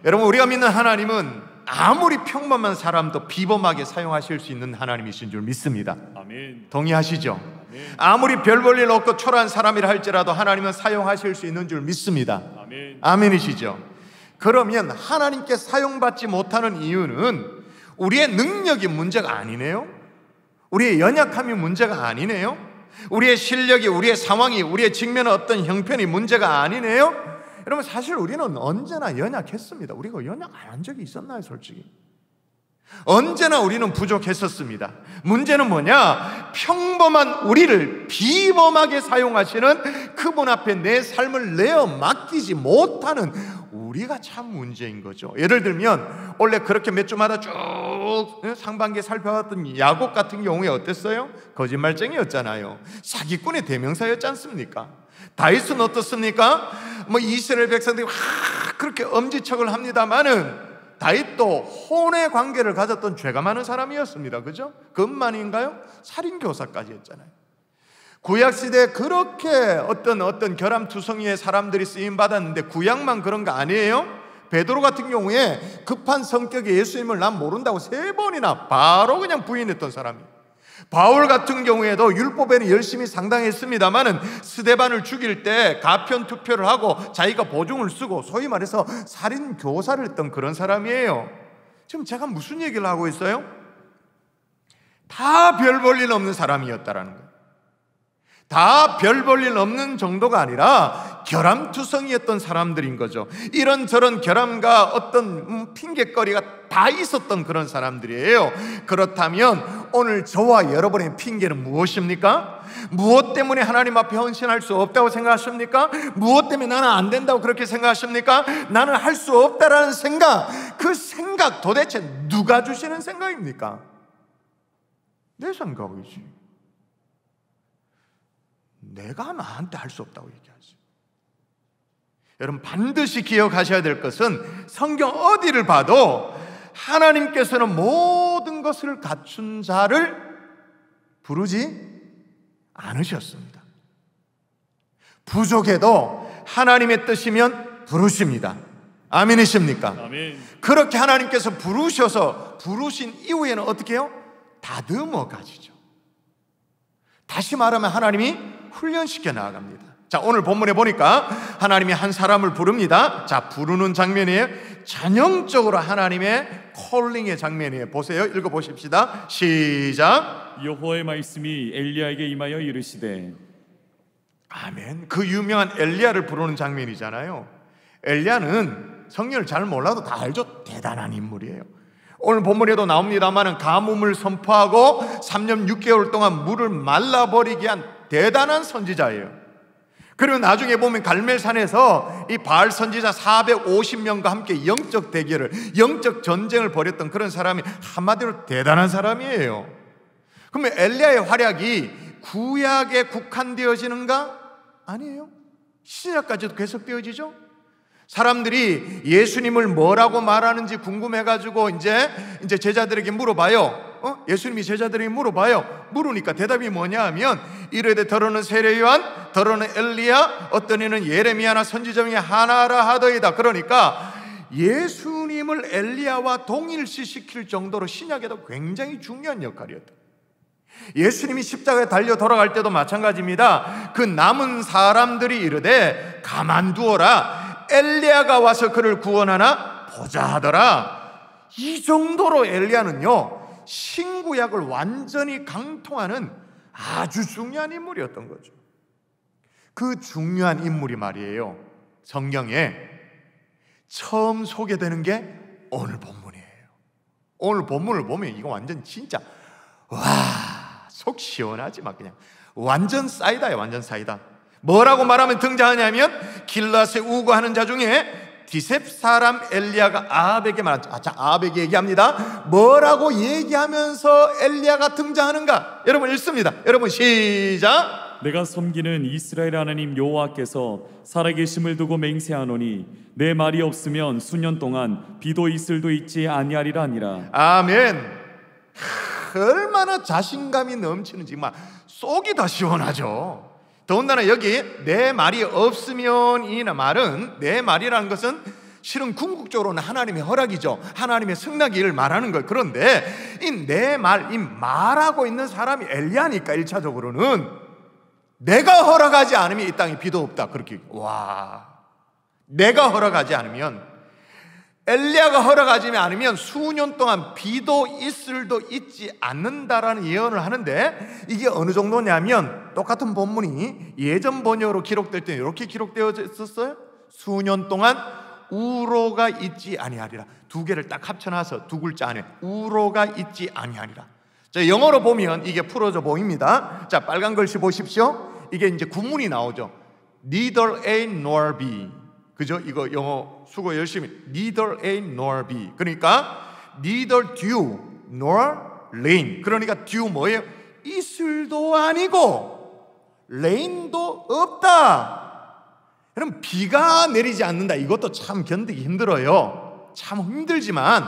여러분, 우리가 믿는 하나님은 아무리 평범한 사람도 비범하게 사용하실 수 있는 하나님이신 줄 믿습니다. 아멘. 동의하시죠? 아멘. 아무리 별 볼 일 없고 초라한 사람이라 할지라도 하나님은 사용하실 수 있는 줄 믿습니다. 아멘. 아멘이시죠? 그러면 하나님께 사용받지 못하는 이유는 우리의 능력이 문제가 아니네요. 우리의 연약함이 문제가 아니네요. 우리의 실력이, 우리의 상황이, 우리의 직면의 어떤 형편이 문제가 아니네요. 여러분, 사실 우리는 언제나 연약했습니다. 우리가 연약 안 한 적이 있었나요? 솔직히 언제나 우리는 부족했었습니다. 문제는 뭐냐? 평범한 우리를 비범하게 사용하시는 그분 앞에 내 삶을 내어 맡기지 못하는 우리가 참 문제인 거죠. 예를 들면 원래 그렇게 몇 주마다 쭉 상반기에 살펴봤던 야곱 같은 경우에 어땠어요? 거짓말쟁이였잖아요. 사기꾼의 대명사였지 않습니까? 다윗은 어떻습니까? 이스라엘 백성들이 그렇게 엄지척을 합니다마는 다윗도 혼의 관계를 가졌던 죄가 많은 사람이었습니다. 그죠? 그것만인가요? 살인교사까지 했잖아요. 구약시대에 그렇게 어떤 결함투성이의 사람들이 쓰임받았는데 구약만 그런 거 아니에요? 베드로 같은 경우에 급한 성격의 예수님을 난 모른다고 3번이나 바로 그냥 부인했던 사람이에요. 바울 같은 경우에도 율법에는 열심히 상당했습니다마는 스데반을 죽일 때 가편 투표를 하고 자기가 보증을 쓰고 소위 말해서 살인 교사를 했던 그런 사람이에요. 지금 제가 무슨 얘기를 하고 있어요? 다 별 볼 일 없는 사람이었다라는 거예요. 다 별 볼 일 없는 정도가 아니라 결함투성이였던 사람들인 거죠. 이런저런 결함과 어떤 핑계거리가 다 있었던 그런 사람들이에요. 그렇다면 오늘 저와 여러분의 핑계는 무엇입니까? 무엇 때문에 하나님 앞에 헌신할 수 없다고 생각하십니까? 무엇 때문에 나는 안 된다고 그렇게 생각하십니까? 나는 할 수 없다라는 생각, 그 생각 도대체 누가 주시는 생각입니까? 내 생각이지. 내가 나한테 할 수 없다고 얘기하지. 여러분, 반드시 기억하셔야 될 것은 성경 어디를 봐도 하나님께서는 모든 것을 갖춘 자를 부르지 않으셨습니다. 부족해도 하나님의 뜻이면 부르십니다. 아멘이십니까? 아멘. 그렇게 하나님께서 부르신 이후에는 어떻게 해요? 다듬어 가지죠. 다시 말하면 하나님이 훈련시켜 나아갑니다. 자, 오늘 본문에 보니까 하나님이 한 사람을 부릅니다. 자, 부르는 장면이에요. 전형적으로 하나님의 콜링의 장면이에요. 보세요. 읽어보십시다. 시작. 여호와의 말씀이 엘리야에게 임하여 이르시되. 아멘. 그 유명한 엘리야를 부르는 장면이잖아요. 엘리야는 성경을 잘 몰라도 다 알죠. 대단한 인물이에요. 오늘 본문에도 나옵니다만 가뭄을 선포하고 3년 6개월 동안 물을 말라버리게 한 대단한 선지자예요. 그리고 나중에 보면 갈멜산에서 이 바알 선지자 450명과 함께 영적 대결을, 영적 전쟁을 벌였던 그런 사람이 한마디로 대단한 사람이에요. 그러면 엘리야의 활약이 구약에 국한되어지는가? 아니에요. 신약까지도 계속되어지죠. 사람들이 예수님을 뭐라고 말하는지 궁금해가지고 이제 제자들에게 물어봐요. 예수님이 제자들에게 물어봐요. 물으니까 대답이 뭐냐 하면 이르되 더러는 세례 요한, 더러는 엘리야, 어떤 이는 예레미야나 선지자 중에 하나라 하더이다. 그러니까 예수님을 엘리야와 동일시시킬 정도로 신약에도 굉장히 중요한 역할이었다. 예수님이 십자가에 달려 돌아갈 때도 마찬가지입니다. 그 남은 사람들이 이르되 가만두어라, 엘리야가 와서 그를 구원하나 보자 하더라. 이 정도로 엘리야는요, 신구약을 완전히 강통하는 아주 중요한 인물이었던 거죠. 그 중요한 인물이 말이에요, 성경에 처음 소개되는 게 오늘 본문이에요. 오늘 본문을 보면 이거 완전 진짜 속 시원하지 막 그냥 완전 사이다예요. 완전 사이다. 뭐라고 말하면 등장하냐면 길라스에 우거하는 자 중에 디셉 사람 엘리야가 아합에게 말하죠. 아합에게 얘기합니다. 뭐라고 얘기하면서 엘리야가 등장하는가? 여러분 읽습니다. 여러분 시작. 내가 섬기는 이스라엘 하나님 여호와께서 살아계심을 두고 맹세하노니 내 말이 없으면 수년 동안 비도 이슬도 있지 아니하리라 하니라. 아멘. 얼마나 자신감이 넘치는지 막 속이 다 시원하죠. 더군다나 여기 내 말이 없으면 이 말은, 내 말이라는 것은 실은 궁극적으로는 하나님의 허락이죠. 하나님의 승낙을 말하는 거예요. 그런데 이 말하고 있는 사람이 엘리야니까 1차적으로는 내가 허락하지 않으면 이 땅에 비도 없다. 그렇게 내가 허락하지 않으면, 엘리야가 허락하지 않으면 수년 동안 비도 이슬도 있지 않는다라는 예언을 하는데, 이게 어느 정도냐면 똑같은 본문이 예전 번역으로 기록될 때 이렇게 기록되어 있었어요. 수년 동안 우로가 있지 아니하리라. 두 개를 딱 합쳐놔서 두 글자 안에 우로가 있지 아니하리라. 자, 영어로 보면 이게 풀어져 보입니다. 자, 빨간 글씨 보십시오. 이게 이제 구문이 나오죠. Neither A nor B. 그죠? 이거 영어 수고 열심히. Neither A nor B. 그러니까 neither dew nor rain. 그러니까 dew 뭐예요? 이슬도 아니고 rain도 없다. 그럼 비가 내리지 않는다. 이것도 참 견디기 힘들어요. 참 힘들지만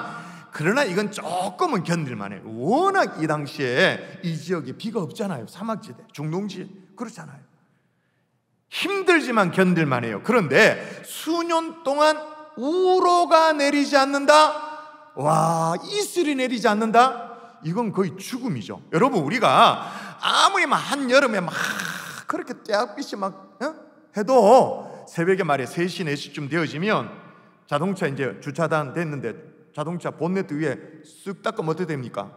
그러나 이건 조금은 견딜만해요. 워낙 이 당시에 이 지역에 비가 없잖아요. 사막지대, 중동지 그렇잖아요. 힘들지만 견딜만해요. 그런데 수년 동안 우로가 내리지 않는다? 와, 이슬이 내리지 않는다? 이건 거의 죽음이죠. 여러분, 우리가 아무리 한여름에 그렇게 떼약빛이 해도 새벽에 말이야 3시, 4시쯤 되어지면 자동차 이제 주차단 됐는데 자동차 본네트 위에 쓱 닦으면 어떻게 됩니까?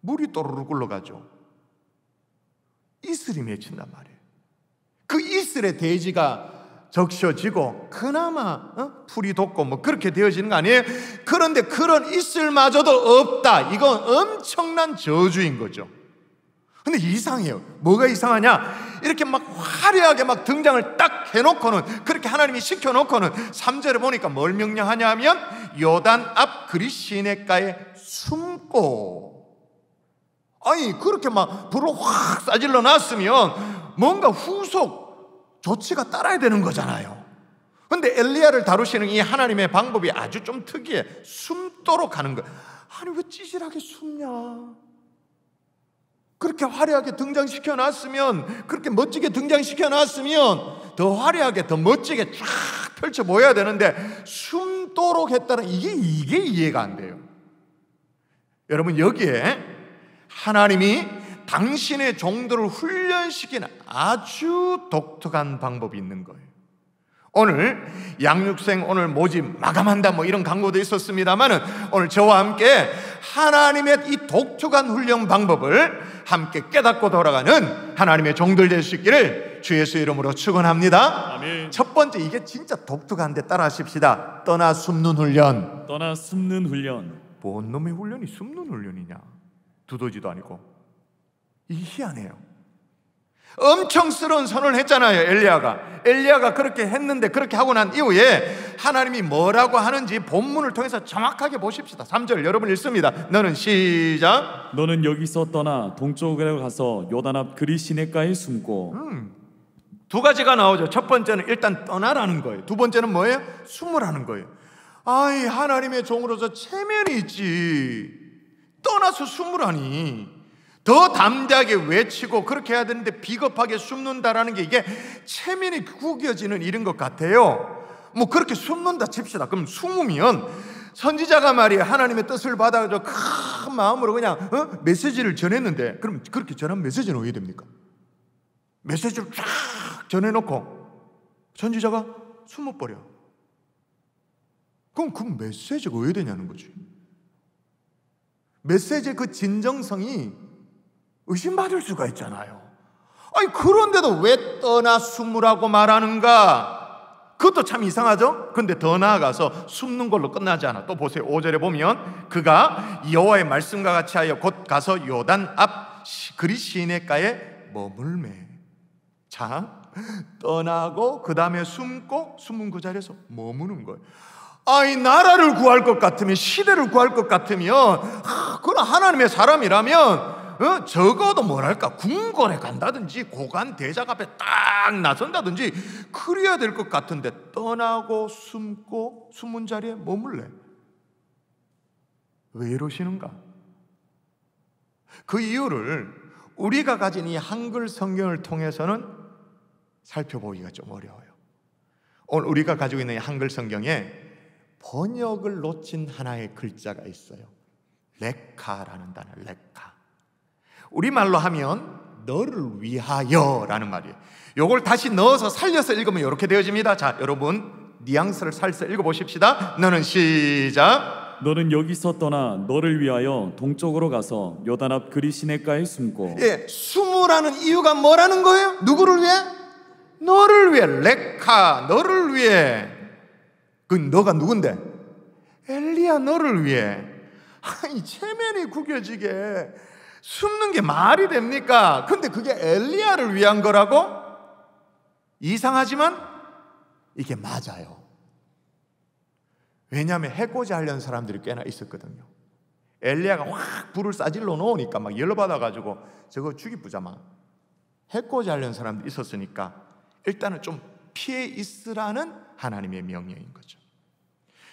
물이 또르르 굴러가죠. 이슬이 맺힌단 말이에요. 그 이슬의 대지가 적셔지고 그나마 풀이 돋고 그렇게 되어지는 거 아니에요? 그런데 그런 이슬마저도 없다. 이건 엄청난 저주인 거죠. 근데 이상해요. 뭐가 이상하냐? 이렇게 화려하게 등장을 딱 해놓고는, 그렇게 하나님이 시켜놓고는 3절에 보니까 뭘 명령하냐면 요단 앞 그리 시내가에 숨고. 아니 그렇게 불을 확 싸질러 놨으면 뭔가 후속 조치가 따라야 되는 거잖아요. 근데 엘리야를 다루시는 이 하나님의 방법이 아주 좀 특이해. 숨도록 하는 거예요. 아니 왜 찌질하게 숨냐? 그렇게 화려하게 등장시켜 놨으면, 그렇게 멋지게 등장시켜 놨으면 더 화려하게 더 멋지게 쫙 펼쳐 보여야 되는데 숨도록 했다는 이게 이해가 안 돼요. 여러분, 여기에 하나님이 당신의 종들을 훈련시키는 아주 독특한 방법이 있는 거예요. 오늘 양육생 오늘 모집 마감한다 이런 광고도 있었습니다만은 오늘 저와 함께 하나님의 이 독특한 훈련 방법을 함께 깨닫고 돌아가는 하나님의 종들 될 수 있기를 주 예수의 이름으로 축원합니다. 아멘. 첫 번째, 이게 진짜 독특한데 따라 하십시다. 떠나 숨는 훈련. 떠나 숨는 훈련. 뭔 놈의 훈련이 숨는 훈련이냐? 두더지도 아니고. 이게 희한해요. 엄청스러운 선언을 했잖아요. 엘리야가 그렇게 했는데, 그렇게 하고 난 이후에 하나님이 뭐라고 하는지 본문을 통해서 정확하게 보십시다. 3절 여러분 읽습니다. 너는 시작. 너는 여기서 떠나 동쪽으로 가서 요단 앞 그리 시내가에 숨고. 두 가지가 나오죠. 첫 번째는 일단 떠나라는 거예요. 두 번째는 뭐예요? 숨으라는 거예요. 아이, 하나님의 종으로서 체면이 있지. 떠나서 숨으라니. 더 담대하게 외치고 그렇게 해야 되는데 비겁하게 숨는다라는 게 이게 체면이 구겨지는 일인 것 같아요. 그렇게 숨는다 칩시다. 그럼 숨으면 선지자가 말이야 하나님의 뜻을 받아가지고 큰 마음으로 그냥 메시지를 전했는데, 그럼 그렇게 전한 메시지는 어떻게 됩니까? 메시지를 쫙 전해놓고 선지자가 숨어버려. 그럼 그 메시지가 왜 되냐는 거지. 메시지의 그 진정성이 의심받을 수가 있잖아요. 아니 그런데도 왜 떠나 숨으라고 말하는가? 그것도 참 이상하죠? 근데 더 나아가서 숨는 걸로 끝나지 않아. 또 보세요. 5절에 보면 그가 여호와의 말씀과 같이 하여 곧 가서 요단 앞 그리 시내가에 머물매. 자, 떠나고 그 다음에 숨고 숨은 그 자리에서 머무는 거예요. 아이, 나라를 구할 것 같으면, 시대를 구할 것 같으면, 그건 하나님의 사람이라면 적어도 뭐랄까 궁궐에 간다든지 고관 대작 앞에 딱 나선다든지 그래야 될 것 같은데 떠나고 숨고 숨은 자리에 머물래. 왜 이러시는가? 그 이유를 우리가 가진 이 한글 성경을 통해서는 살펴보기가 좀 어려워요. 오늘 우리가 가지고 있는 이 한글 성경에 번역을 놓친 하나의 글자가 있어요. 레카라는 단어, 레카. 우리말로 하면 너를 위하여라는 말이에요. 요걸 다시 넣어서 살려서 읽으면 이렇게 되어집니다. 자, 여러분 뉘앙스를 살려서 읽어보십시다. 너는 시작. 너는 여기서 떠나 너를 위하여 동쪽으로 가서 요단 앞 그리 시냇가에 숨고. 예, 숨으라는 이유가 뭐라는 거예요? 누구를 위해? 너를 위해. 레카, 너를 위해. 그 너가 누군데? 엘리야, 너를 위해. 아니, 체면이 구겨지게 숨는 게 말이 됩니까? 근데 그게 엘리야를 위한 거라고? 이상하지만 이게 맞아요. 왜냐하면 해코지 하려는 사람들이 꽤나 있었거든요. 엘리야가 확 불을 싸질러 놓으니까 막 열받아가지고 저거 죽이부자 막 해코지 하려는 사람들이 있었으니까 일단은 좀 피해 있으라는 하나님의 명령인 거죠.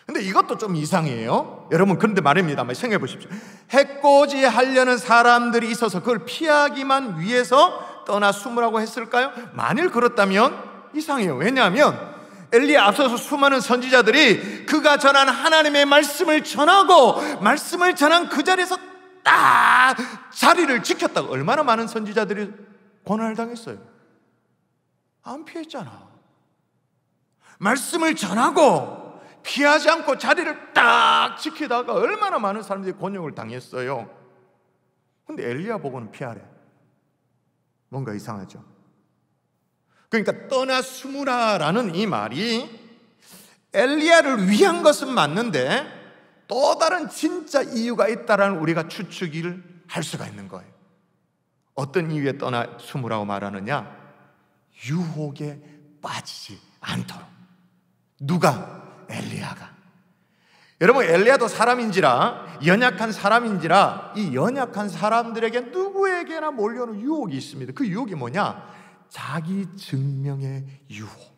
근데 이것도 좀 이상해요. 여러분, 그런데 말입니다. 한번 생각해 보십시오. 해코지 하려는 사람들이 있어서 그걸 피하기만 위해서 떠나 숨으라고 했을까요? 만일 그렇다면 이상해요. 왜냐하면 엘리야 앞서서 수많은 선지자들이 그가 전한 하나님의 말씀을 전하고 말씀을 전한 그 자리에서 딱 자리를 지켰다고. 얼마나 많은 선지자들이 고난을 당했어요. 안 피했잖아. 말씀을 전하고 피하지 않고 자리를 딱 지키다가 얼마나 많은 사람들이 곤욕을 당했어요. 근데 엘리야 보고는 피하래. 뭔가 이상하죠. 그러니까 떠나 숨으라라는 이 말이 엘리야를 위한 것은 맞는데 또 다른 진짜 이유가 있다라는 우리가 추측을 할 수가 있는 거예요. 어떤 이유에 떠나 숨으라고 말하느냐? 유혹에 빠지지 않도록. 누가? 엘리야가. 여러분, 엘리야도 사람인지라, 연약한 사람인지라 이 연약한 사람들에게 누구에게나 몰려오는 유혹이 있습니다. 그 유혹이 뭐냐? 자기 증명의 유혹.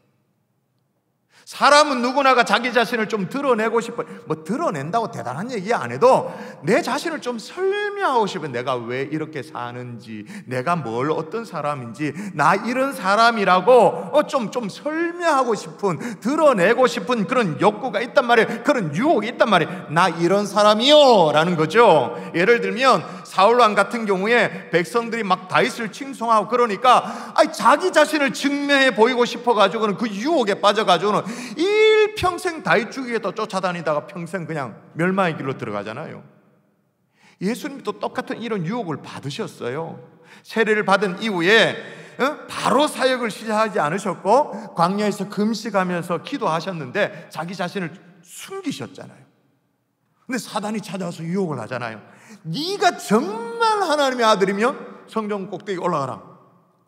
사람은 누구나가 자기 자신을 좀 드러내고 싶어요. 뭐 드러낸다고 대단한 얘기 안 해도 내 자신을 좀 설명하고 싶어요. 내가 왜 이렇게 사는지, 내가 뭘 어떤 사람인지, 나 이런 사람이라고 좀 설명하고 싶은, 드러내고 싶은 그런 욕구가 있단 말이에요. 그런 유혹이 있단 말이에요. 나 이런 사람이요 라는 거죠. 예를 들면 사울왕 같은 경우에 백성들이 막 다윗을 칭송하고 그러니까 자기 자신을 증명해 보이고 싶어가지고는 그 유혹에 빠져가지고는 일평생 다윗 죽이겠다 쫓아다니다가 평생 그냥 멸망의 길로 들어가잖아요. 예수님도 똑같은 이런 유혹을 받으셨어요. 세례를 받은 이후에 바로 사역을 시작하지 않으셨고 광야에서 금식하면서 기도하셨는데 자기 자신을 숨기셨잖아요. 근데 사단이 찾아와서 유혹을 하잖아요. 네가 정말 하나님의 아들이면 성전 꼭대기 올라가라.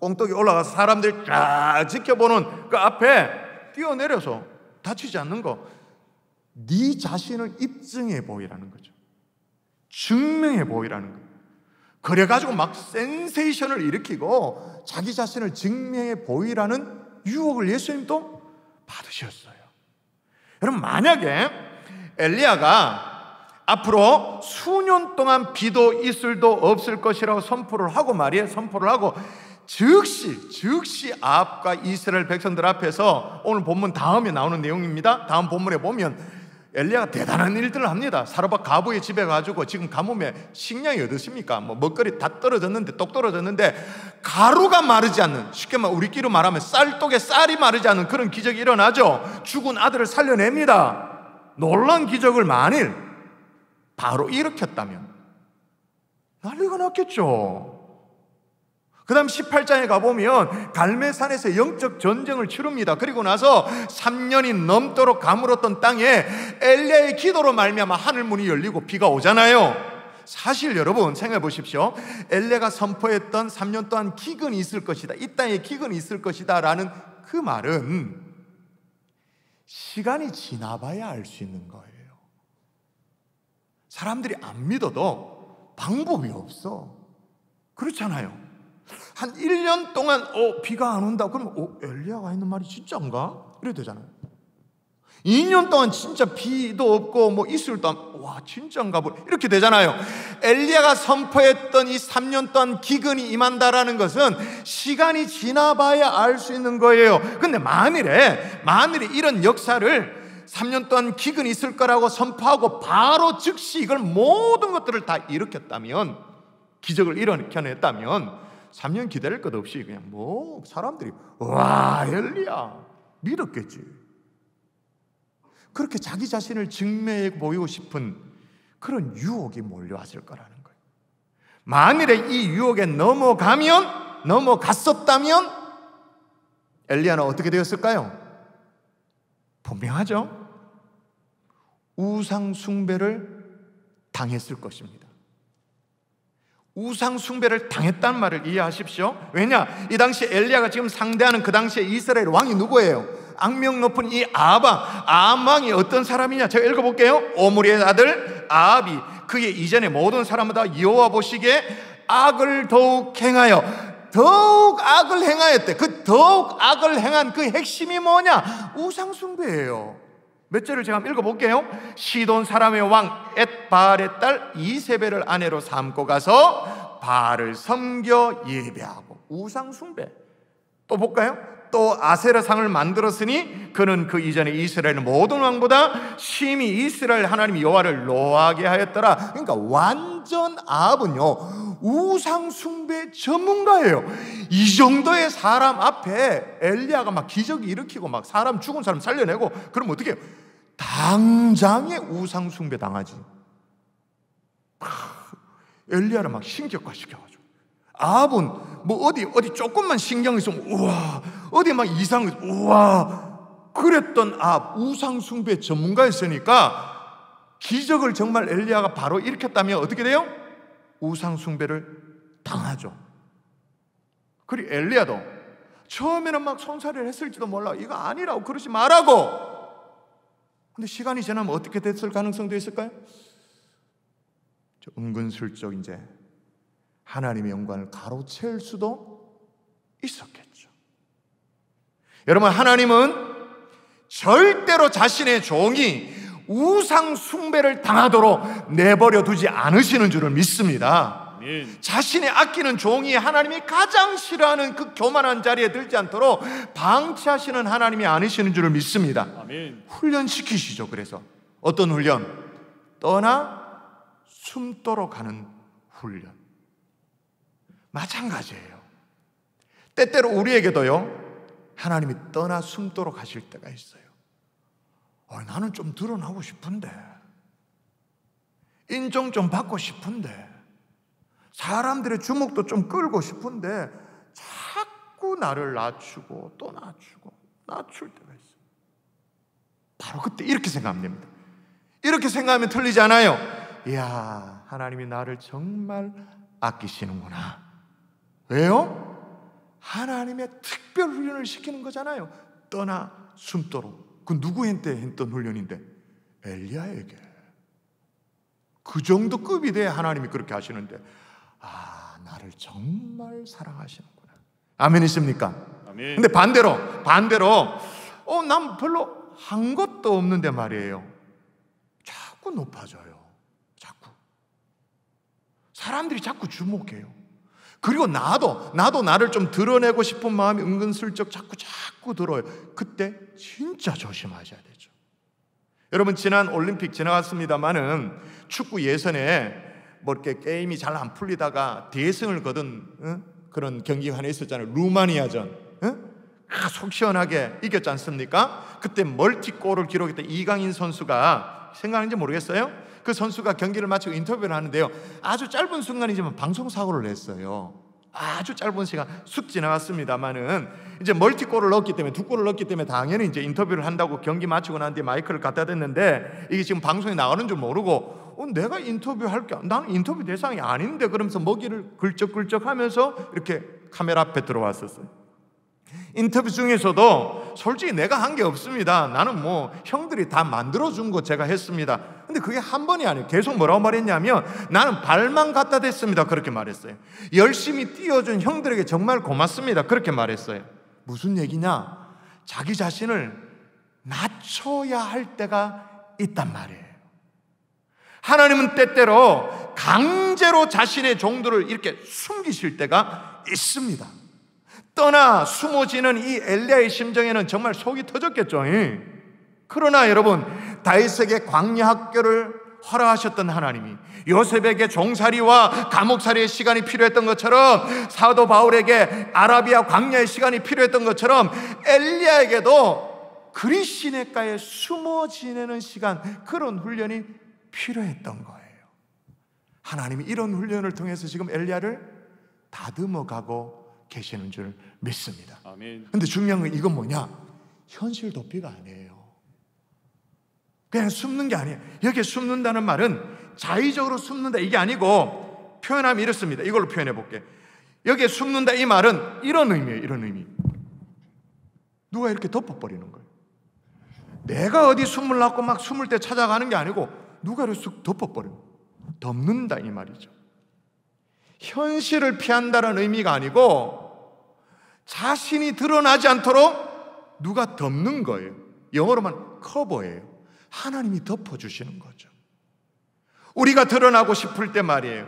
꼭대기 올라가서 사람들 쫙 지켜보는 그 앞에 뛰어내려서 다치지 않는 거, 네 자신을 입증해 보이라는 거죠. 증명해 보이라는 거예요. 그래가지고 막 센세이션을 일으키고 자기 자신을 증명해 보이라는 유혹을 예수님도 받으셨어요. 여러분, 만약에 엘리야가 앞으로 수년 동안 비도 이슬도 없을 것이라고 선포를 하고 말이에요. 선포를 하고 즉시 아합과 이스라엘 백성들 앞에서 오늘 본문 다음에 나오는 내용입니다. 다음 본문에 보면 엘리야가 대단한 일들을 합니다. 사르밧 가부의 집에 가지고 지금 가뭄에 식량이 어떻습니까? 뭐 먹거리 다 떨어졌는데, 똑 떨어졌는데 가루가 마르지 않는, 쉽게 말 우리끼리 말하면 쌀독에 쌀이 마르지 않는 그런 기적이 일어나죠. 죽은 아들을 살려냅니다. 놀라운 기적을 만일 바로 일으켰다면 난리가 났겠죠. 그 다음 18장에 가보면 갈멜산에서 영적 전쟁을 치릅니다. 그리고 나서 3년이 넘도록 가물었던 땅에 엘리야의 기도로 말미암아 하늘문이 열리고 비가 오잖아요. 사실 여러분 생각해 보십시오. 엘리야가 선포했던 3년 동안 기근이 있을 것이다, 이 땅에 기근이 있을 것이다 라는 그 말은 시간이 지나봐야 알 수 있는 거예요. 사람들이 안 믿어도 방법이 없어. 그렇잖아요. 한 1년 동안 비가 안 온다 그러면 엘리야가 했는 말이 진짜인가? 이래도 되잖아요. 2년 동안 진짜 비도 없고 뭐 이슬도 와 진짜인가 보 이렇게 되잖아요. 엘리야가 선포했던 이 3년 동안 기근이 임한다라는 것은 시간이 지나봐야 알 수 있는 거예요. 근데 만일에 이런 역사를 3년 동안 기근이 있을 거라고 선포하고 바로 즉시 이걸 모든 것들을 다 일으켰다면, 기적을 일으켜냈다면 3년 기다릴 것 없이 그냥 뭐 사람들이 와 엘리야 믿었겠지. 그렇게 자기 자신을 증명해 보이고 싶은 그런 유혹이 몰려왔을 거라는 거예요. 만일에 이 유혹에 넘어갔었다면 엘리야는 어떻게 되었을까요? 분명하죠. 우상 숭배를 당했을 것입니다. 우상 숭배를 당했다는 말을 이해하십시오. 왜냐? 이 당시 엘리야가 지금 상대하는 그 당시에 이스라엘 왕이 누구예요? 악명 높은 이 아합 왕이 어떤 사람이냐? 제가 읽어볼게요. 오므리의 아들 아합이 그의 이전에 모든 사람마다 여호와 보시기에 악을 더욱 악을 행하였대. 그 더욱 악을 행한 그 핵심이 뭐냐? 우상 숭배예요. 몇 절을 제가 한번 읽어볼게요. 시돈 사람의 왕 엣바알의 딸 이세벨을 아내로 삼고 가서 바알을 섬겨 예배하고. 우상 숭배. 또 볼까요? 또 아세라상을 만들었으니 그는 그 이전에 이스라엘 모든 왕보다 심히 이스라엘 하나님 여호와를 노하게 하였더라. 그러니까 완전 아합은요 우상 숭배 전문가예요. 이 정도의 사람 앞에 엘리야가 막 기적이 일으키고 막 죽은 사람 살려내고 그러면 어떻게 해요? 당장에 우상 숭배 당하지. 엘리야를 막 신격화시켜가지고. 아합은 뭐 어디 조금만 신경 있으면 우와, 어디 막 이상해 우와, 그랬던 아합 우상 숭배 전문가였으니까 기적을 정말 엘리야가 바로 일으켰다면 어떻게 돼요? 우상 숭배를 당하죠. 그리고 엘리야도 처음에는 막 손살을 했을지도 몰라. 이거 아니라고 그러지 말라고. 근데 시간이 지나면 어떻게 됐을 가능성도 있을까요? 은근슬쩍 이제 하나님의 영광을 가로채울 수도 있었겠죠. 여러분, 하나님은 절대로 자신의 종이 우상 숭배를 당하도록 내버려 두지 않으시는 줄을 믿습니다. 아멘. 자신의 아끼는 종이 하나님이 가장 싫어하는 그 교만한 자리에 들지 않도록 방치하시는 하나님이 아니시는 줄을 믿습니다. 아멘. 훈련시키시죠. 그래서 어떤 훈련? 떠나 숨도록 하는 훈련. 마찬가지예요. 때때로 우리에게도요 하나님이 떠나 숨도록 하실 때가 있어요. 나는 좀 드러나고 싶은데, 인정 좀 받고 싶은데, 사람들의 주목도 좀 끌고 싶은데 자꾸 나를 낮추고 또 낮출 때가 있어요. 바로 그때 이렇게 생각하면 됩니다. 이렇게 생각하면 틀리지 않아요. 이야, 하나님이 나를 정말 아끼시는구나. 왜요? 하나님의 특별 훈련을 시키는 거잖아요. 떠나 숨도록. 그 누구한테 했던 훈련인데? 엘리야에게. 그 정도 급이 돼야 하나님이 그렇게 하시는데, 나를 정말 사랑하시는구나. 아멘이십니까? 아멘. 근데 반대로 난 별로 한 것도 없는데 말이에요, 자꾸 높아져요. 사람들이 자꾸 주목해요. 그리고 나도 나를 좀 드러내고 싶은 마음이 은근슬쩍 자꾸 들어요. 그때 진짜 조심하셔야 되죠. 여러분, 지난 올림픽 지나갔습니다마는 축구 예선에 뭐 이렇게 게임이 잘 안 풀리다가 대승을 거둔 그런 경기가 하나 있었잖아요. 루마니아전. 속 시원하게 이겼지 않습니까? 그때 멀티골을 기록했던 이강인 선수가, 생각하는지 모르겠어요? 그 선수가 경기를 마치고 인터뷰를 하는데요, 아주 짧은 순간이지만 방송사고를 냈어요. 아주 짧은 시간 쑥 지나갔습니다만은 이제 멀티골을 넣었기 때문에, 2골을 넣었기 때문에 당연히 이제 인터뷰를 한다고 경기 마치고 난 뒤에 마이크를 갖다 댔는데, 이게 지금 방송에 나가는 줄 모르고 내가 인터뷰할게, 나는 인터뷰 대상이 아닌데, 그러면서 먹이를 긁적긁적 하면서 이렇게 카메라 앞에 들어왔었어요. 인터뷰 중에서도 솔직히 내가 한 게 없습니다. 나는 뭐 형들이 다 만들어준 거 제가 했습니다. 근데 그게 한 번이 아니에요. 계속 뭐라고 말했냐면, 나는 발만 갖다 댔습니다. 그렇게 말했어요. 열심히 뛰어준 형들에게 정말 고맙습니다. 그렇게 말했어요. 무슨 얘기냐? 자기 자신을 낮춰야 할 때가 있단 말이에요. 하나님은 때때로 강제로 자신의 종들을 이렇게 숨기실 때가 있습니다. 떠나 숨어지는 이 엘리야의 심정에는 정말 속이 터졌겠죠. 그러나 여러분, 다윗에게 광야 학교를 허락하셨던 하나님이 요셉에게 종살이와 감옥살이의 시간이 필요했던 것처럼, 사도 바울에게 아라비아 광야의 시간이 필요했던 것처럼 엘리야에게도 그리 시냇가에 숨어 지내는 시간, 그런 훈련이 필요했던 거예요. 하나님이 이런 훈련을 통해서 지금 엘리야를 다듬어 가고 계시는 줄 믿습니다. 아멘. 근데 중요한 건 이건 뭐냐? 현실 도피가 아니에요. 그냥 숨는 게 아니에요. 여기에 숨는다는 말은 자의적으로 숨는다 이게 아니고, 표현하면 이렇습니다. 이걸로 표현해 볼게요. 여기에 숨는다 이 말은 이런 의미예요. 이런 의미. 누가 이렇게 덮어버리는 거예요. 내가 어디 숨으려고 막 숨을 때 찾아가는 게 아니고 누가 이렇게 쑥 덮어버려요. 덮는다 이 말이죠. 현실을 피한다는 의미가 아니고 자신이 드러나지 않도록 누가 덮는 거예요. 영어로만 커버예요. 하나님이 덮어주시는 거죠. 우리가 드러나고 싶을 때 말이에요,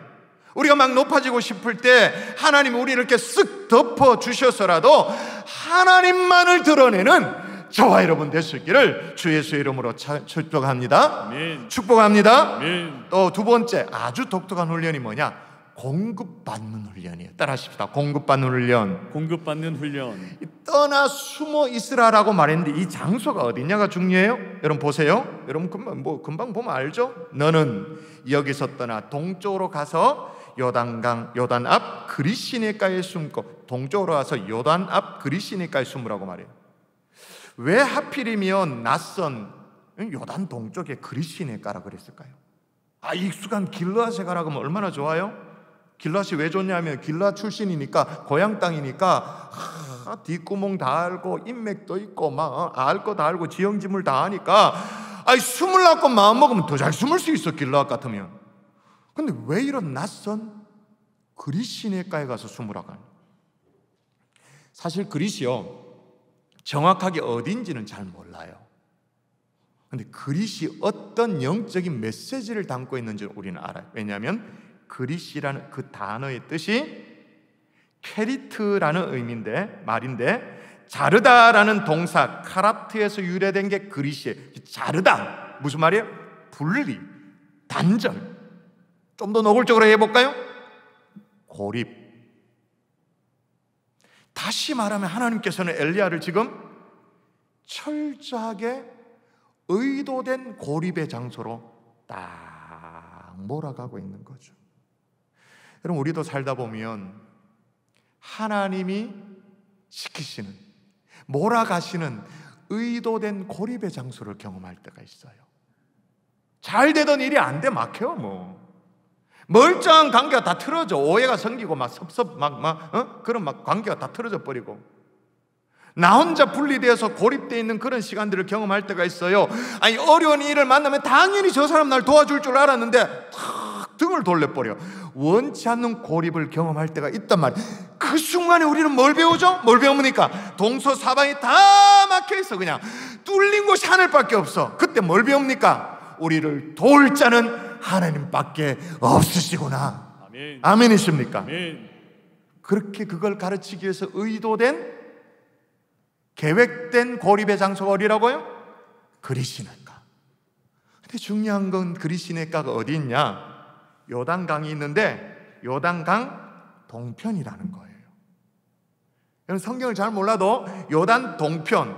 우리가 막 높아지고 싶을 때 하나님이 우리를 이렇게 쓱 덮어주셔서라도 하나님만을 드러내는 저와 여러분 될 수 있기를 주 예수의 이름으로 축복합니다. 아멘. 축복합니다. 아멘. 또 두 번째 아주 독특한 훈련이 뭐냐? 공급받는 훈련이에요. 따라하십시다. 공급받는 훈련. 공급받는 훈련. 떠나 숨어 있으라라고 말했는데 이 장소가 어디냐가 중요해요. 여러분 보세요. 여러분 금방 보면 알죠? 너는 여기서 떠나 동쪽으로 가서 요단 앞 그리시네가에 숨고, 동쪽으로 가서 요단 앞 그리시네가에 숨으라고 말해요. 왜 하필이면 낯선 요단 동쪽에 그리시네가라 그랬을까요? 익숙한 길르앗에 가라고 하면 얼마나 좋아요? 길르앗이 왜 좋냐면 길르앗 출신이니까, 고향 땅이니까 뒷구멍 다 알고 인맥도 있고 막 알 거 다 알고 지형지물 다 아니까 숨으려고 마음 먹으면 더 잘 숨을 수 있어, 길르앗 같으면. 근데 왜 이런 낯선 그리시네가에 가서 숨으라고 하냐? 사실 그리시요, 정확하게 어딘지는 잘 몰라요. 근데 그릿이 어떤 영적인 메시지를 담고 있는지 우리는 알아요. 왜냐하면 그릿이라는 그 단어의 뜻이 케리트라는 말인데, 자르다라는 동사 카라트에서 유래된 게 그릿이에요. 자르다 무슨 말이에요? 분리, 단절. 좀 더 노골적으로 해볼까요? 고립. 다시 말하면 하나님께서는 엘리야를 지금 철저하게 의도된 고립의 장소로 딱 몰아가고 있는 거죠. 여러분, 우리도 살다 보면 하나님이 시키시는, 몰아가시는 의도된 고립의 장소를 경험할 때가 있어요. 잘 되던 일이 안 돼 막혀. 멀쩡한 관계가 다 틀어져. 오해가 생기고 막 그런 관계가 다 틀어져 버리고, 나 혼자 분리되어서 고립되어 있는 그런 시간들을 경험할 때가 있어요. 어려운 일을 만나면 당연히 저 사람 날 도와줄 줄 알았는데 탁 등을 돌려버려. 원치 않는 고립을 경험할 때가 있단 말이에요. 그 순간에 우리는 뭘 배우죠? 뭘 배웁니까? 동서사방이 다 막혀있어. 그냥 뚫린 곳이 하늘밖에 없어. 그때 뭘 배웁니까? 우리를 도울 자는 하나님밖에 없으시구나. 아멘. 아멘이십니까? 아멘. 그렇게 그걸 가르치기 위해서 의도된, 계획된 고립의 장소가 어디라고요? 그리시네가. 근데 중요한 건 그리시네가가 어디 있냐? 요단강이 있는데 요단강 동편이라는 거예요. 여러분, 성경을 잘 몰라도 요단 동편,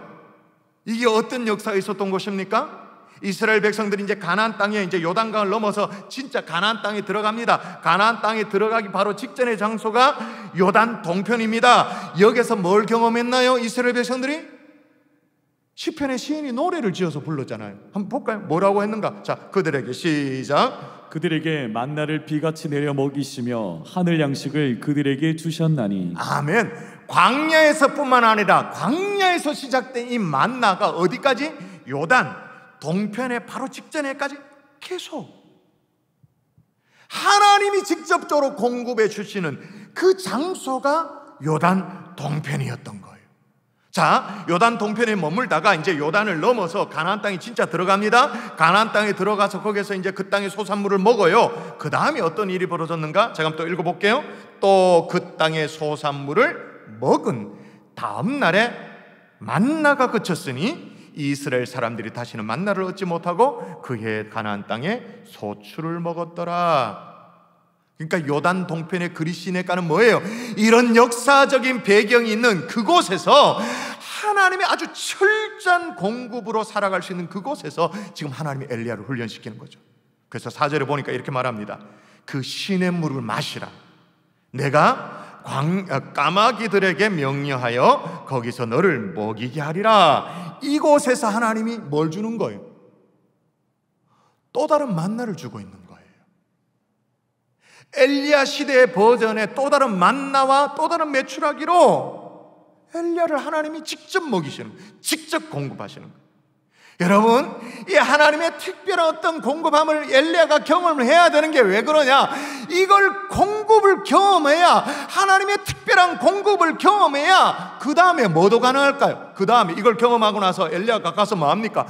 이게 어떤 역사가 있었던 곳입니까? 이스라엘 백성들이 이제 가나안 땅에, 이제 요단강을 넘어서 진짜 가나안 땅에 들어갑니다. 가나안 땅에 들어가기 바로 직전의 장소가 요단 동편입니다. 여기서 뭘 경험했나요? 이스라엘 백성들이? 시편의 시인이 노래를 지어서 불렀잖아요. 한번 볼까요? 뭐라고 했는가? 자, 그들에게 시작. 그들에게 만나를 비같이 내려 먹이시며 하늘 양식을 그들에게 주셨나니. 아멘. 광야에서뿐만 아니라 광야에서 시작된 이 만나가 어디까지? 요단 동편의 바로 직전에까지 계속 하나님이 직접적으로 공급해 주시는 그 장소가 요단 동편이었던 거예요. 자, 요단 동편에 머물다가 이제 요단을 넘어서 가나안 땅에 진짜 들어갑니다. 가나안 땅에 들어가서 거기서 이제 그 땅의 소산물을 먹어요. 그 다음에 어떤 일이 벌어졌는가? 제가 또 읽어볼게요. 또 그 땅의 소산물을 먹은 다음 날에 만나가 그쳤으니 이스라엘 사람들이 다시는 만나를 얻지 못하고 그해 가나안 땅에 소출을 먹었더라. 그러니까 요단 동편의 그리시네가는 뭐예요? 이런 역사적인 배경이 있는 그곳에서 하나님의 아주 철저한 공급으로 살아갈 수 있는 그곳에서 지금 하나님이 엘리야를 훈련시키는 거죠. 그래서 4절에 보니까 이렇게 말합니다. 그 시냇물을 마시라. 내가 까마귀들에게 명령하여 거기서 너를 먹이게 하리라. 이곳에서 하나님이 뭘 주는 거예요? 또 다른 만나를 주고 있는 거예요. 엘리야 시대의 버전의 또 다른 만나와 또 다른 메추라기로 엘리야를 하나님이 직접 먹이시는, 직접 공급하시는 거예요. 여러분, 이 하나님의 특별한 어떤 공급함을 엘리야가 경험을 해야 되는 게 왜 그러냐? 이걸 공급을 경험해야, 하나님의 특별한 공급을 경험해야 그 다음에 뭐도 가능할까요? 그 다음에 이걸 경험하고 나서 엘리야가 가서 뭐합니까?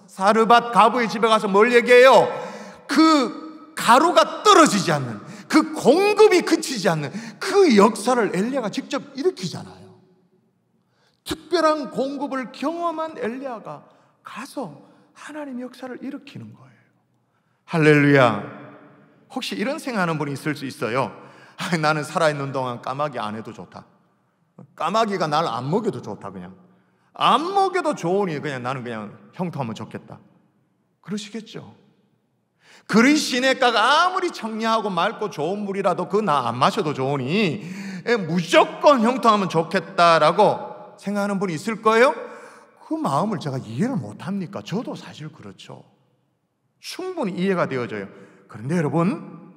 사르밧 가부의 집에 가서 뭘 얘기해요? 그 가루가 떨어지지 않는, 그 공급이 그치지 않는 그 역사를 엘리야가 직접 일으키잖아요. 특별한 공급을 경험한 엘리야가 가서 하나님의 역사를 일으키는 거예요. 할렐루야. 혹시 이런 생각하는 분이 있을 수 있어요. 나는 살아있는 동안 까마귀 안 해도 좋다. 까마귀가 날 안 먹여도 좋다. 그냥 안 먹여도 좋으니 그냥 나는 그냥 형통하면 좋겠다. 그러시겠죠. 그리시네가가 아무리 청량하고 맑고 좋은 물이라도 그거 나 안 마셔도 좋으니 무조건 형통하면 좋겠다라고 생각하는 분이 있을 거예요. 그 마음을 제가 이해를 못합니까? 저도 사실 그렇죠. 충분히 이해가 되어져요. 그런데 여러분,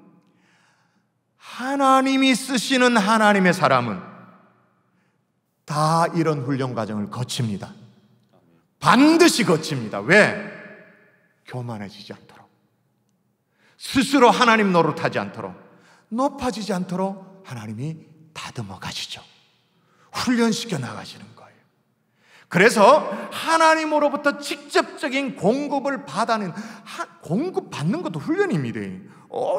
하나님이 쓰시는 하나님의 사람은 다 이런 훈련 과정을 거칩니다. 반드시 거칩니다. 왜? 교만해지지 않도록, 스스로 하나님 노릇하지 않도록, 높아지지 않도록 하나님이 다듬어 가시죠. 훈련시켜 나가시는 거예요. 그래서 하나님으로부터 직접적인 공급을 받아낸, 공급받는 것도 훈련입니다.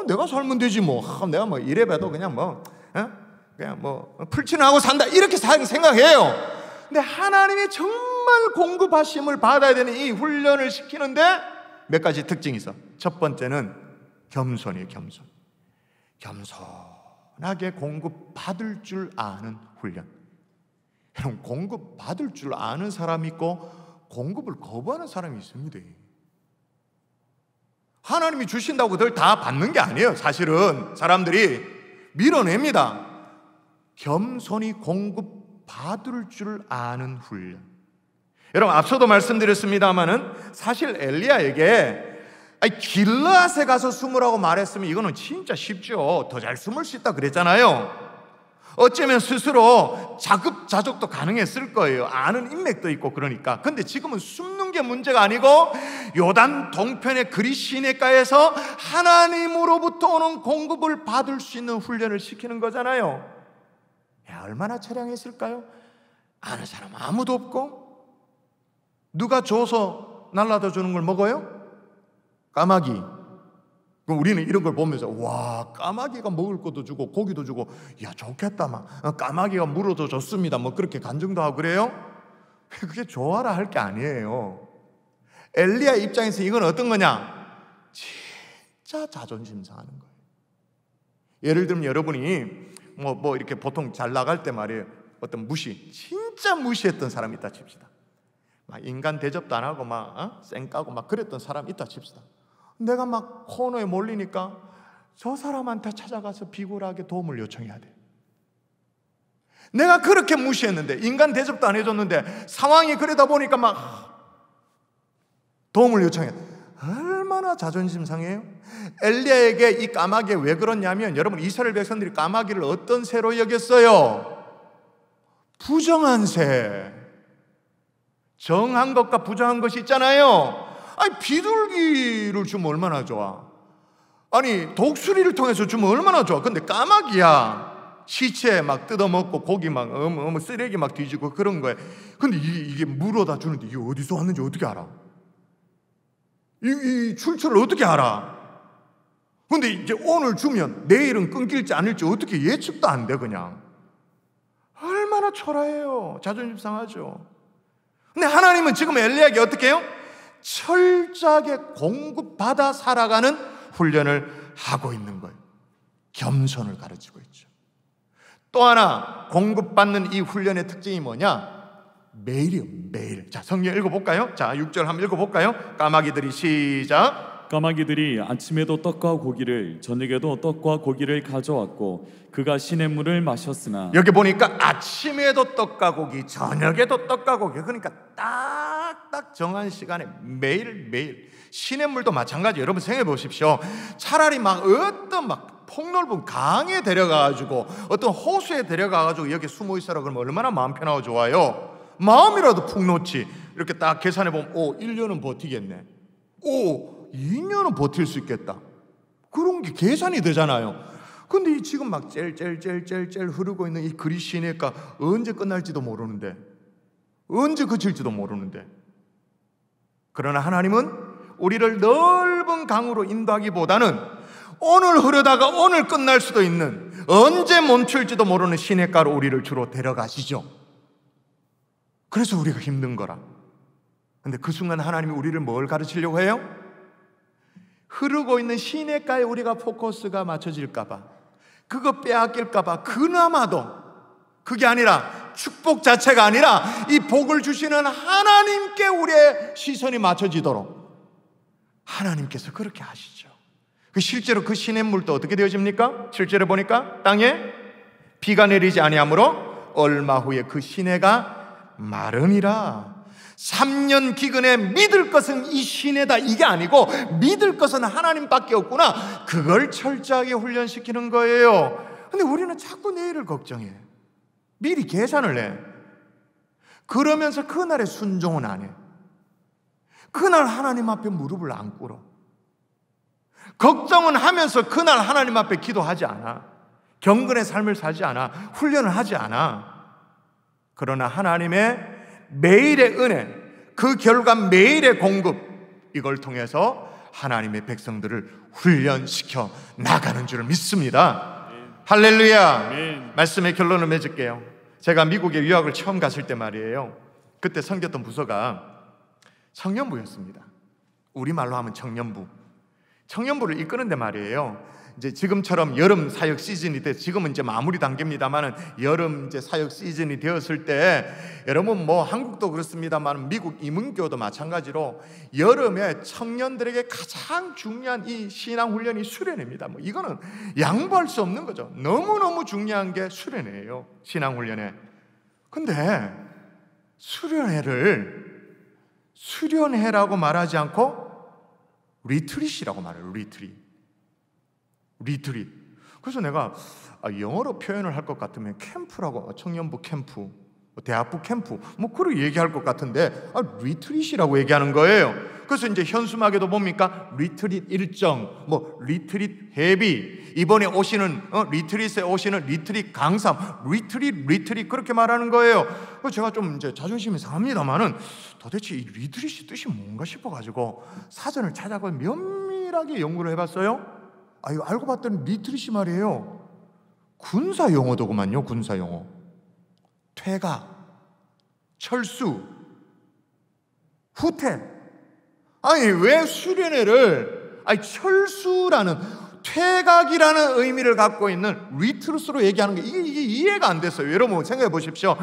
내가 살면 되지 뭐, 내가 뭐 이래봬도 그냥 뭐 풀칠은 하고 산다 이렇게 생각해요. 근데 하나님의 정말 공급하심을 받아야 되는 이 훈련을 시키는데 몇 가지 특징이 있어. 첫 번째는 겸손이에요. 겸손하게 공급받을 줄 아는 훈련. 여러분, 공급받을 줄 아는 사람이 있고 공급을 거부하는 사람이 있습니다. 하나님이 주신다고 늘 다 받는 게 아니에요. 사실은 사람들이 밀어냅니다. 겸손히 공급받을 줄 아는 훈련. 여러분, 앞서도 말씀드렸습니다마는 사실 엘리야에게 길르앗에 가서 숨으라고 말했으면 이거는 진짜 쉽죠. 더 잘 숨을 수 있다 그랬잖아요. 어쩌면 스스로 자급자족도 가능했을 거예요. 아는 인맥도 있고 그러니까. 근데 지금은 숨는 게 문제가 아니고 요단 동편의 그리시네가에서 하나님으로부터 오는 공급을 받을 수 있는 훈련을 시키는 거잖아요. 얼마나 처량했을까요? 아는 사람 아무도 없고 누가 줘서 날라다 주는 걸 먹어요? 까마귀. 그럼 우리는 이런 걸 보면서 와, 까마귀가 먹을 것도 주고 고기도 주고, 야 좋겠다, 막 까마귀가 물어도 좋습니다, 뭐 그렇게 간증도 하고 그래요. 그게 좋아라 할 게 아니에요. 엘리야 입장에서 이건 어떤 거냐? 진짜 자존심 상하는 거예요. 예를 들면 여러분이 뭐 이렇게 보통 잘 나갈 때 말이에요, 어떤 진짜 무시했던 사람이 있다 칩시다. 막 인간 대접도 안 하고 막 쌩까고 막 그랬던 사람이 있다 칩시다. 내가 막 코너에 몰리니까 저 사람한테 찾아가서 비굴하게 도움을 요청해야 돼. 내가 그렇게 무시했는데, 인간 대접도 안 해줬는데 상황이 그러다 보니까 막 도움을 요청해. 얼마나 자존심 상해요? 엘리야에게 이 까마귀가 왜 그러냐면, 여러분, 이스라엘 백성들이 까마귀를 어떤 새로 여겼어요? 부정한 새. 정한 것과 부정한 것이 있잖아요. 비둘기를 주면 얼마나 좋아. 독수리를 통해서 주면 얼마나 좋아. 근데 까마귀야, 시체 막 뜯어먹고 고기 막 쓰레기 막 뒤지고 그런 거야. 근데 이게 물어다 주는데 이게 어디서 왔는지 어떻게 알아? 이 출처를 어떻게 알아? 근데 이제 오늘 주면 내일은 끊길지 않을지 어떻게 예측도 안 돼. 그냥 얼마나 초라해요. 자존심 상하죠. 근데 하나님은 지금 엘리야에게 어떻게 해요? 철저하게 공급받아 살아가는 훈련을 하고 있는 거예요. 겸손을 가르치고 있죠. 또 하나 공급받는 이 훈련의 특징이 뭐냐? 매일이요, 매일. 자, 성경 읽어볼까요? 자, 6절 한번 읽어볼까요? 까마귀들이 시작. 까마귀들이 아침에도 떡과 고기를, 저녁에도 떡과 고기를 가져왔고 그가 시냇물을 마셨으나. 여기 보니까 아침에도 떡과 고기, 저녁에도 떡과 고기. 그러니까 딱딱 정한 시간에 매일매일. 시냇물도 마찬가지. 여러분 생각해 보십시오. 차라리 막 어떤 막 폭넓은 강에 데려가가지고 어떤 호수에 데려가가지고 여기 숨어 있어라 그러면 얼마나 마음 편하고 좋아요. 마음이라도 푹 놓지. 이렇게 딱 계산해 보면 1년은 버티겠네. 2년은 버틸 수 있겠다. 그런 게 계산이 되잖아요. 근데 지금 막 젤젤젤젤젤 흐르고 있는 이 그리 시내가 언제 끝날지도 모르는데, 언제 그칠지도 모르는데. 그러나 하나님은 우리를 넓은 강으로 인도하기보다는 오늘 흐르다가 오늘 끝날 수도 있는, 언제 멈출지도 모르는 시내가로 우리를 주로 데려가시죠. 그래서 우리가 힘든 거라. 근데 그 순간 하나님이 우리를 뭘 가르치려고 해요? 흐르고 있는 시내가에 우리가 포커스가 맞춰질까봐, 그거 빼앗길까봐, 그나마도 그게 아니라, 축복 자체가 아니라 이 복을 주시는 하나님께 우리의 시선이 맞춰지도록 하나님께서 그렇게 하시죠. 실제로 그 시냇물도 어떻게 되어집니까? 7절에 보니까 땅에 비가 내리지 아니하므로 얼마 후에 그 시내가 마르니라. 3년 기근에 믿을 것은 이 시내다, 이게 아니고 믿을 것은 하나님밖에 없구나, 그걸 철저하게 훈련시키는 거예요. 근데 우리는 자꾸 내일을 걱정해. 미리 계산을 해. 그러면서 그날의 순종은 안 해. 그날 하나님 앞에 무릎을 안 꿇어. 걱정은 하면서 그날 하나님 앞에 기도하지 않아. 경건의 삶을 살지 않아. 훈련을 하지 않아. 그러나 하나님의 매일의 은혜, 그 결과 매일의 공급, 이걸 통해서 하나님의 백성들을 훈련시켜 나가는 줄을 믿습니다. 할렐루야. 말씀의 결론을 맺을게요. 제가 미국에 유학을 처음 갔을 때 말이에요, 그때 섬겼던 부서가 청년부였습니다. 우리말로 하면 청년부. 청년부를 이끄는데 말이에요, 이제 지금처럼 여름 사역 시즌이 돼, 지금은 이제 마무리 단계입니다만은 여름 이제 사역 시즌이 되었을 때, 여러분 뭐 한국도 그렇습니다만 미국 이문교도 마찬가지로 여름에 청년들에게 가장 중요한 이 신앙 훈련이 수련회입니다. 뭐 이거는 양보할 수 없는 거죠. 너무너무 중요한 게 수련회예요, 신앙 훈련회. 근데 수련회라고 말하지 않고 리트릿이라고 말해요. 리트릿. 그래서 내가 영어로 표현을 할 것 같으면 캠프라고, 청년부 캠프, 대학부 캠프, 뭐 그렇게 얘기할 것 같은데 리트릿이라고 얘기하는 거예요. 그래서 이제 현수막에도 뭡니까? 리트릿 일정, 뭐 리트릿 회비, 이번에 오시는 리트릿에 오시는 리트릿 강사, 리트릿 그렇게 말하는 거예요. 그래서 제가 좀 이제 자존심이 상합니다만은 도대체 이 리트릿이 뜻이 뭔가 싶어가지고 사전을 찾아보고 면밀하게 연구를 해봤어요. 이거 알고 봤더니 리트릿이 말이에요, 군사 용어더구만요. 군사 용어. 퇴각, 철수, 후퇴. 아니 왜 수련회를 철수라는, 퇴각이라는 의미를 갖고 있는 리트릿으로 얘기하는 게 이게 이해가 안 됐어요. 여러분 생각해 보십시오.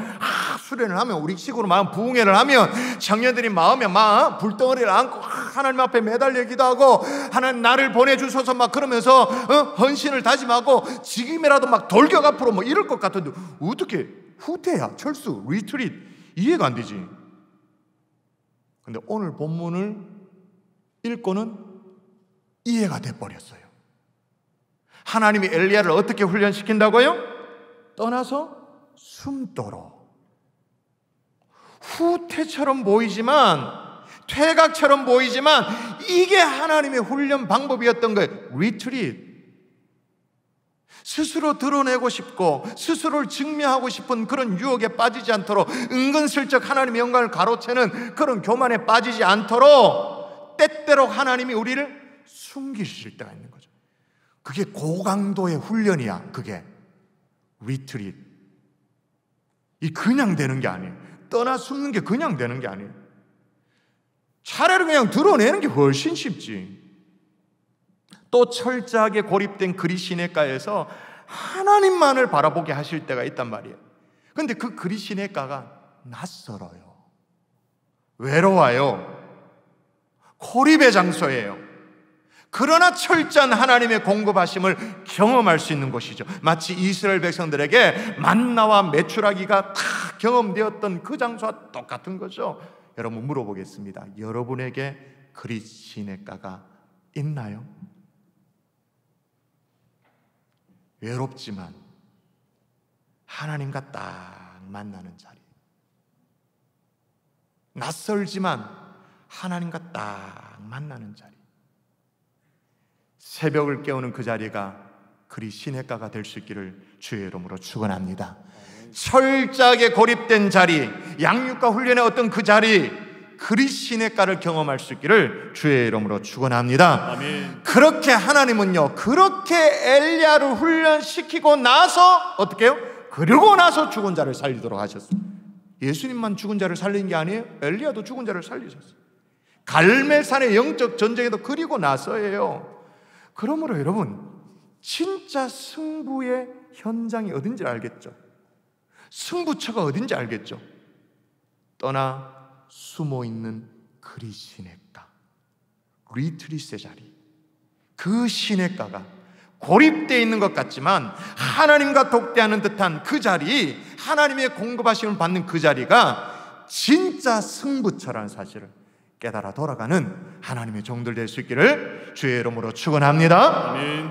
수련을 하면, 우리 식으로 마음 부흥회를 하면 청년들이 마음에 막 불덩어리를 안고 하나님 앞에 매달려 기도하고, 하나님 나를 보내주셔서 막 그러면서 헌신을 다짐하고 지금이라도 막 돌격 앞으로 뭐 이럴 것 같은데, 어떻게 후퇴야, 철수, 리트릿, 이해가 안 되지. 근데 오늘 본문을 읽고는 이해가 돼버렸어요. 하나님이 엘리야를 어떻게 훈련시킨다고요? 떠나서 숨도록. 후퇴처럼 보이지만, 퇴각처럼 보이지만 이게 하나님의 훈련 방법이었던 거예요. 리트릿. 스스로 드러내고 싶고 스스로를 증명하고 싶은 그런 유혹에 빠지지 않도록, 은근슬쩍 하나님의 영광을 가로채는 그런 교만에 빠지지 않도록 때때로 하나님이 우리를 숨기실 때가 있는 거죠. 그게 고강도의 훈련이야. 그게 리트릿. 이 그냥 되는 게 아니에요. 떠나 숨는 게 그냥 되는 게 아니에요. 차라리 그냥 드러내는 게 훨씬 쉽지. 또 철저하게 고립된 그리시네가에서 하나님만을 바라보게 하실 때가 있단 말이에요. 그런데 그 그리시네가가 낯설어요. 외로워요. 고립의 장소예요. 그러나 철저한 하나님의 공급하심을 경험할 수 있는 곳이죠. 마치 이스라엘 백성들에게 만나와 메추라기가 다 경험되었던 그 장소와 똑같은 거죠. 여러분 물어보겠습니다. 여러분에게 그리시네가가 있나요? 외롭지만 하나님과 딱 만나는 자리, 낯설지만 하나님과 딱 만나는 자리, 새벽을 깨우는 그 자리가 그리시네가가 될 수 있기를 주의 이름으로 축원합니다. 철저하게 고립된 자리, 양육과 훈련의 어떤 그 자리, 그리시네가를 경험할 수 있기를 주의 이름으로 축원합니다. 아멘. 그렇게 하나님은요, 그렇게 엘리야를 훈련시키고 나서 어떻게 해요? 그러고 나서 죽은 자를 살리도록 하셨어요. 예수님만 죽은 자를 살린 게 아니에요. 엘리야도 죽은 자를 살리셨어요. 갈멜산의 영적 전쟁에도 그리고 나서예요. 그러므로 여러분, 진짜 승부의 현장이 어딘지 알겠죠? 승부처가 어딘지 알겠죠? 떠나 숨어있는 그리시네가, 리트리스의 자리, 그 시네가가 고립되어 있는 것 같지만 하나님과 독대하는 듯한 그 자리, 하나님의 공급하심을 받는 그 자리가 진짜 승부처라는 사실을 깨달아 돌아가는 하나님의 종들 될 수 있기를 주의 이름으로 축원합니다. 아멘.